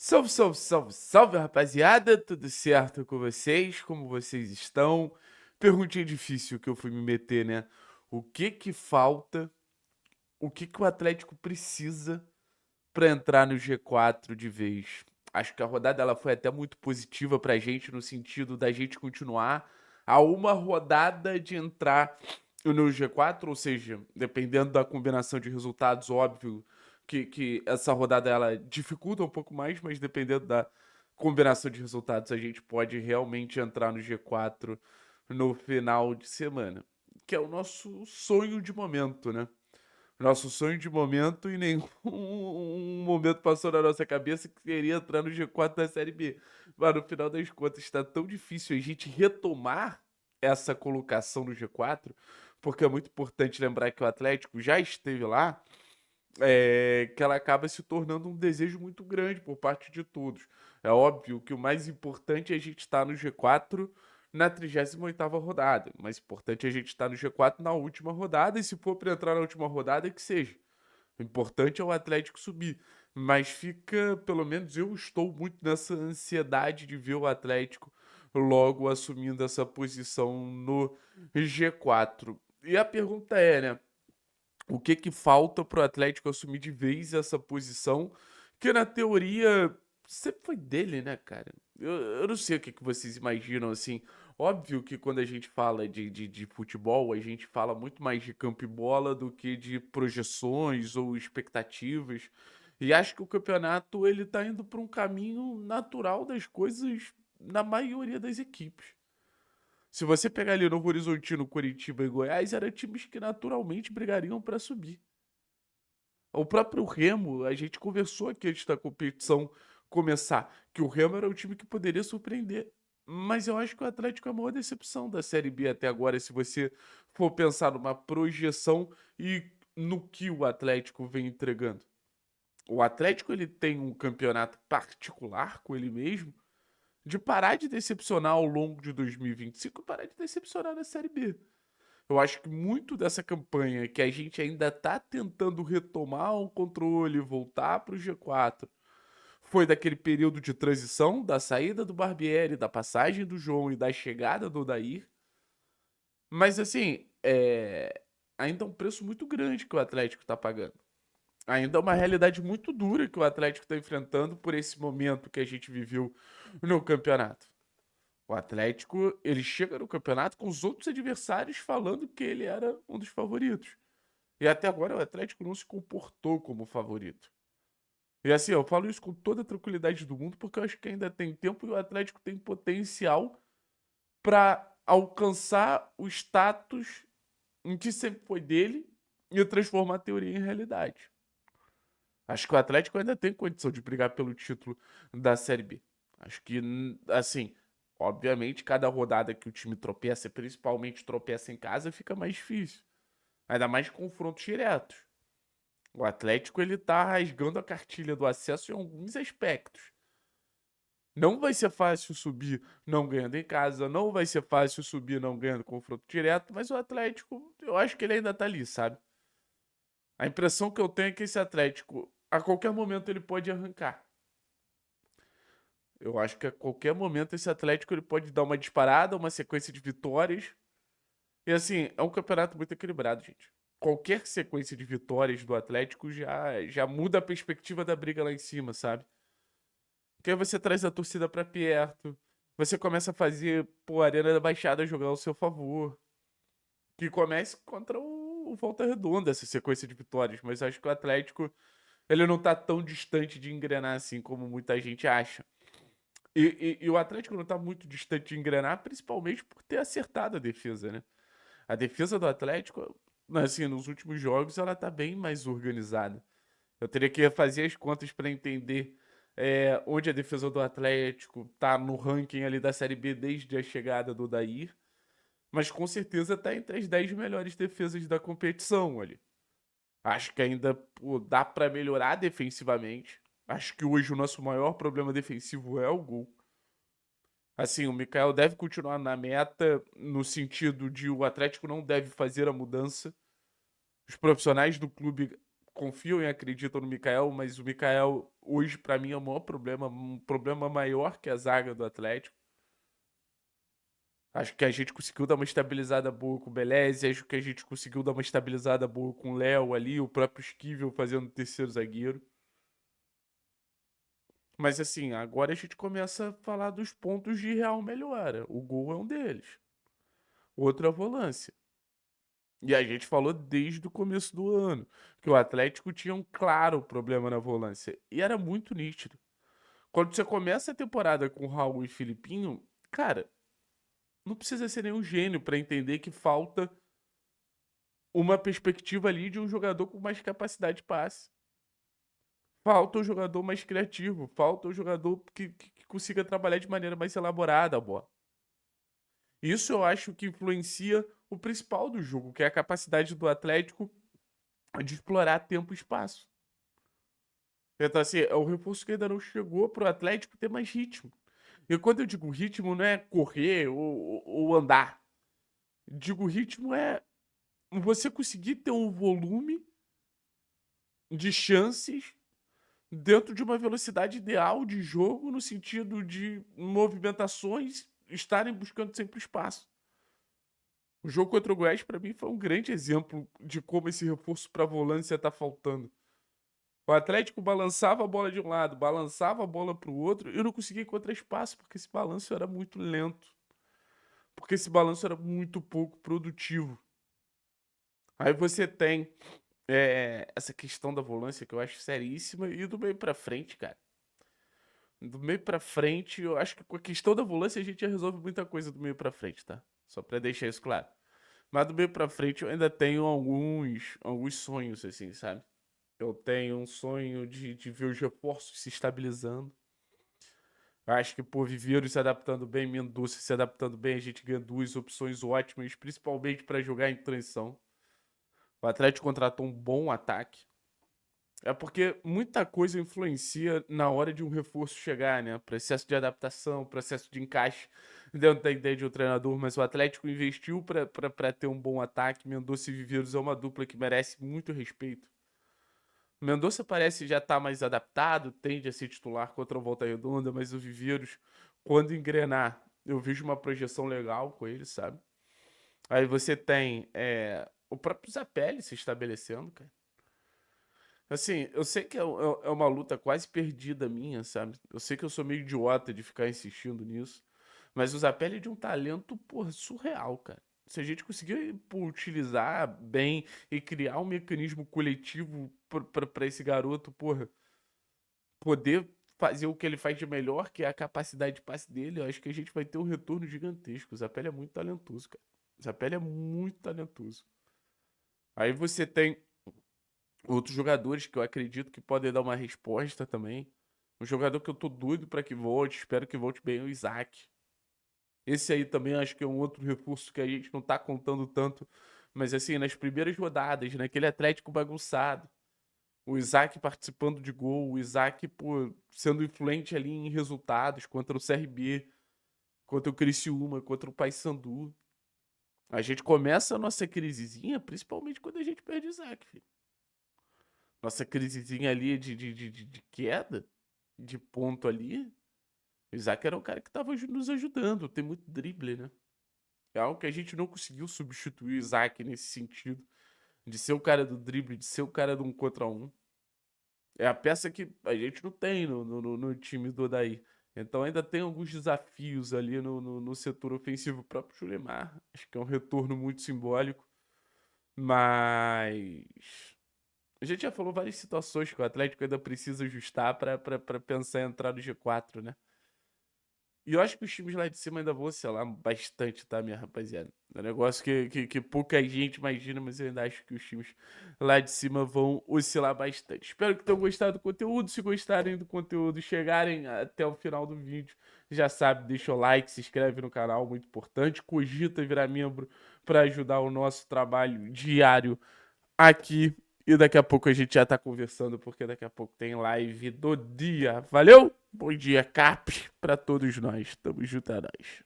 Salve, salve, salve, salve, rapaziada! Tudo certo com vocês? Como vocês estão? Perguntinha difícil que eu fui me meter, né? O que que falta? O que que o Atlético precisa para entrar no G4 de vez? Acho que a rodada ela foi até muito positiva pra gente no sentido da gente continuar a uma rodada de entrar no G4, ou seja, dependendo da combinação de resultados, óbvio que essa rodada ela dificulta um pouco mais, mas dependendo da combinação de resultados, a gente pode realmente entrar no G4 no final de semana, que é o nosso sonho de momento, né? Nosso sonho de momento e nenhum um momento passou na nossa cabeça que queria entrar no G4 da Série B. Mas no final das contas está tão difícil a gente retomar essa colocação no G4, porque é muito importante lembrar que o Atlético já esteve lá, que ela acaba se tornando um desejo muito grande por parte de todos. É óbvio que o mais importante é a gente estar no G4 na 38ª rodada. O mais importante é a gente estar no G4 na última rodada, e se for para entrar na última rodada, que seja. O importante é o Atlético subir. Mas fica, pelo menos eu estou muito nessa ansiedade de ver o Atlético logo assumindo essa posição no G4. E a pergunta é, né? O que que falta pro Atlético assumir de vez essa posição, que na teoria sempre foi dele, né, cara? Eu não sei o que que vocês imaginam, assim. Óbvio que quando a gente fala de futebol, a gente fala muito mais de campo e bola do que de projeções ou expectativas. E acho que o campeonato ele tá indo para um caminho natural das coisas na maioria das equipes. Se você pegar ali Novo Horizontino, Curitiba e Goiás, eram times que naturalmente brigariam para subir. O próprio Remo, a gente conversou aqui antes da competição começar, que o Remo era o time que poderia surpreender. Mas eu acho que o Atlético é a maior decepção da Série B até agora, se você for pensar numa projeção e no que o Atlético vem entregando. O Atlético ele tem um campeonato particular com ele mesmo, de parar de decepcionar ao longo de 2025 e parar de decepcionar na Série B. Eu acho que muito dessa campanha que a gente ainda tá tentando retomar o controle, voltar para o G4, foi daquele período de transição, da saída do Barbieri, da passagem do João e da chegada do Odair. Mas assim, ainda é um preço muito grande que o Atlético tá pagando. Ainda é uma realidade muito dura que o Atlético está enfrentando por esse momento que a gente viveu no campeonato. O Atlético, ele chega no campeonato com os outros adversários falando que ele era um dos favoritos. E até agora o Atlético não se comportou como favorito. E assim, eu falo isso com toda a tranquilidade do mundo, porque eu acho que ainda tem tempo e o Atlético tem potencial para alcançar o status em que sempre foi dele e transformar a teoria em realidade. Acho que o Atlético ainda tem condição de brigar pelo título da Série B. Acho que, assim, obviamente, cada rodada que o time tropeça, principalmente tropeça em casa, fica mais difícil. Ainda mais confrontos diretos. O Atlético ele tá rasgando a cartilha do acesso em alguns aspectos. Não vai ser fácil subir não ganhando em casa, não vai ser fácil subir não ganhando confronto direto, mas o Atlético, eu acho que ele ainda tá ali, sabe? A impressão que eu tenho é que esse Atlético, a qualquer momento, ele pode arrancar. Eu acho que a qualquer momento esse Atlético ele pode dar uma disparada, uma sequência de vitórias. E assim, é um campeonato muito equilibrado, gente. Qualquer sequência de vitórias do Atlético já muda a perspectiva da briga lá em cima, sabe? Porque aí você traz a torcida pra perto, você começa a fazer, pô, a Arena da Baixada jogar ao seu favor. Que comece contra o Volta Redonda, essa sequência de vitórias. Mas acho que o Atlético, ele não tá tão distante de engrenar assim como muita gente acha. E o Atlético não tá muito distante de engrenar, principalmente por ter acertado a defesa, né? A defesa do Atlético, assim, nos últimos jogos, ela tá bem mais organizada. Eu teria que fazer as contas para entender onde a defesa do Atlético tá no ranking ali da Série B desde a chegada do Dair, mas com certeza tá entre as 10 melhores defesas da competição ali. Acho que ainda pô, dá para melhorar defensivamente. Acho que hoje o nosso maior problema defensivo é o gol. Assim, o Mikael deve continuar na meta, no sentido de o Atlético não deve fazer a mudança. Os profissionais do clube confiam e acreditam no Mikael, mas o Mikael hoje pra mim é o maior problema, um problema maior que a zaga do Atlético. Acho que a gente conseguiu dar uma estabilizada boa com o Beleze, acho que a gente conseguiu dar uma estabilizada boa com o Léo ali, o próprio Esquivel fazendo o terceiro zagueiro. Mas assim, agora a gente começa a falar dos pontos de real melhora. O gol é um deles. O outro é a volância. E a gente falou desde o começo do ano que o Atlético tinha um claro problema na volância. E era muito nítido. Quando você começa a temporada com Raul e Filipinho, cara, não precisa ser nenhum gênio para entender que falta uma perspectiva ali de um jogador com mais capacidade de passe. Falta um jogador mais criativo, falta um jogador que consiga trabalhar de maneira mais elaborada a bola. Isso eu acho que influencia o principal do jogo, que é a capacidade do Atlético de explorar tempo e espaço. Então, assim, é o reforço que ainda não chegou para o Atlético ter mais ritmo. E quando eu digo ritmo, não é correr ou andar. Digo ritmo é você conseguir ter um volume de chances dentro de uma velocidade ideal de jogo, no sentido de movimentações estarem buscando sempre espaço. O jogo contra o Goiás, para mim, foi um grande exemplo de como esse reforço para a volância está faltando. O Atlético balançava a bola de um lado, balançava a bola para o outro, e eu não conseguia encontrar espaço, porque esse balanço era muito lento. Porque esse balanço era muito pouco produtivo. Aí você tem essa questão da volância que eu acho seríssima, e do meio pra frente, cara. Do meio pra frente, eu acho que com a questão da volância a gente já resolve muita coisa do meio pra frente, tá? Só pra deixar isso claro. Mas do meio pra frente eu ainda tenho alguns sonhos, assim, sabe? Eu tenho um sonho de ver os reforços se estabilizando. Eu acho que por Viveiro se adaptando bem, Mendonça se adaptando bem, a gente ganha duas opções ótimas, principalmente para jogar em transição. O Atlético contratou um bom ataque. É porque muita coisa influencia na hora de um reforço chegar, né? Processo de adaptação, processo de encaixe dentro da ideia de um treinador, mas o Atlético investiu para ter um bom ataque. Mendonça e Viveiros é uma dupla que merece muito respeito. Mendonça parece já estar mais adaptado, tende a ser titular contra o Volta Redonda, mas o Viveiros, quando engrenar, eu vejo uma projeção legal com ele, sabe? Aí você tem o próprio Zapelli se estabelecendo, cara. Assim, eu sei que é uma luta quase perdida minha, sabe? Eu sei que eu sou meio idiota de ficar insistindo nisso, mas o Zapelli é de um talento, porra, surreal, cara. Se a gente conseguir pô, utilizar bem e criar um mecanismo coletivo pra esse garoto, porra, poder fazer o que ele faz de melhor, que é a capacidade de passe dele, eu acho que a gente vai ter um retorno gigantesco. O Zapelli é muito talentoso, cara. O Zapelli é muito talentoso. Aí você tem outros jogadores que eu acredito que podem dar uma resposta também. Um jogador que eu tô doido pra que volte, espero que volte bem, é o Isaac. Esse aí também acho que é um outro recurso que a gente não tá contando tanto, mas assim, nas primeiras rodadas, naquele Atlético bagunçado, o Isaac participando de gol, o Isaac, pô, sendo influente ali em resultados contra o CRB, contra o Criciúma, contra o Paysandu. A gente começa a nossa crisezinha, principalmente quando a gente perde o Isaac, filho. Nossa crisezinha ali de queda, de ponto ali. O Isaac era um cara que tava nos ajudando, tem muito drible, né? É algo que a gente não conseguiu substituir o Isaac nesse sentido. De ser o cara do drible, de ser o cara do 1 contra 1. É a peça que a gente não tem no time do Odair. Então ainda tem alguns desafios ali no setor ofensivo. O próprio Julemar, acho que é um retorno muito simbólico. Mas a gente já falou várias situações que o Atlético ainda precisa ajustar para pensar em entrar no G4, né? E eu acho que os times lá de cima ainda vão oscilar bastante, tá, minha rapaziada? É um negócio que pouca gente imagina, mas eu ainda acho que os times lá de cima vão oscilar bastante. Espero que tenham gostado do conteúdo. Se gostarem do conteúdo, chegarem até o final do vídeo, já sabe, deixa o like, se inscreve no canal, muito importante. Cogita virar membro para ajudar o nosso trabalho diário aqui. E daqui a pouco a gente já tá conversando, porque daqui a pouco tem live do dia. Valeu? Bom dia, Cap, pra todos nós. Tamo junto, é nóis.